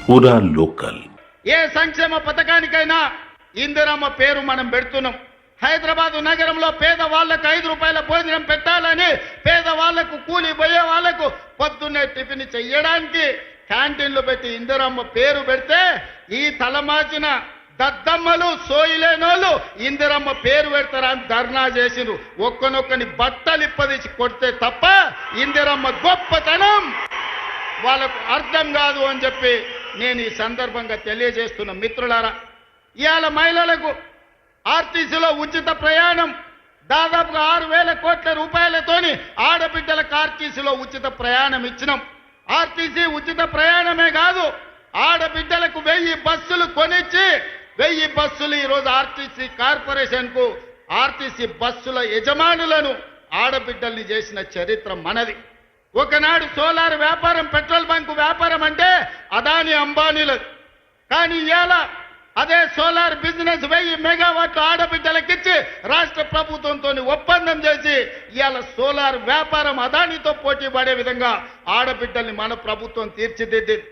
పూరా లోకల్. ఏ సంక్షేమ పథకానికైనా ఇందిరమ్మ పేరు మనం పెడుతున్నాం. హైదరాబాద్ నగరంలో పేదవాళ్లకు 5 రూపాయల భోజనం పెట్టాలని, పేదవాళ్లకు కూలి పోయే వాళ్లకు పొద్దున్నే టిఫిన్ చెయ్యడానికి క్యాంటీన్లు పెట్టి ఇందిరమ్మ పేరు పెడితే ఈ తలమాచిన దద్దమ్మలు సోయిలేనోళ్ళు ఇందిరమ్మ పేరు పెడతారా అని ధర్నా చేసిరు. ఒక్కనొక్కని బట్టలు ఇప్పదీసి కొడితే తప్ప ఇందిరమ్మ గొప్పతనం వాళ్ళకు అర్థం కాదు అని చెప్పి నేను ఈ సందర్భంగా తెలియజేస్తున్న మిత్రులారా, ఇవాళ మహిళలకు ఆర్టీసీలో ఉచిత ప్రయాణం దాదాపుగా 6,000 కోట్ల రూపాయలతోని ఆడబిడ్డలకు ఆర్టీసీలో ఉచిత ప్రయాణం ఇచ్చినాం. ఆర్టీసీ ఉచిత ప్రయాణమే కాదు, ఆడబిడ్డలకు 1000 బస్సులు కొనిచ్చి 1000 బస్సులు ఈరోజు ఆర్టీసీ కార్పొరేషన్ కు ఆర్టీసీ బస్సుల యజమానులను ఆడబిడ్డల్ని చేసిన చరిత్ర మనది. ఒకనాడు సోలార్ వ్యాపారం, పెట్రోల్ బంకు వ్యాపారం అంటే అదాని అంబానీలది. కానీ ఇవాళ అదే సోలార్ బిజినెస్ 1000 మెగావాట్లు ఆడబిడ్డలకిచ్చి రాష్ట్ర ప్రభుత్వంతో ఒప్పందం చేసి ఇవాళ సోలార్ వ్యాపారం అదానితో పోటీ పడే విధంగా ఆడబిడ్డల్ని మన ప్రభుత్వం తీర్చిదిద్దింది.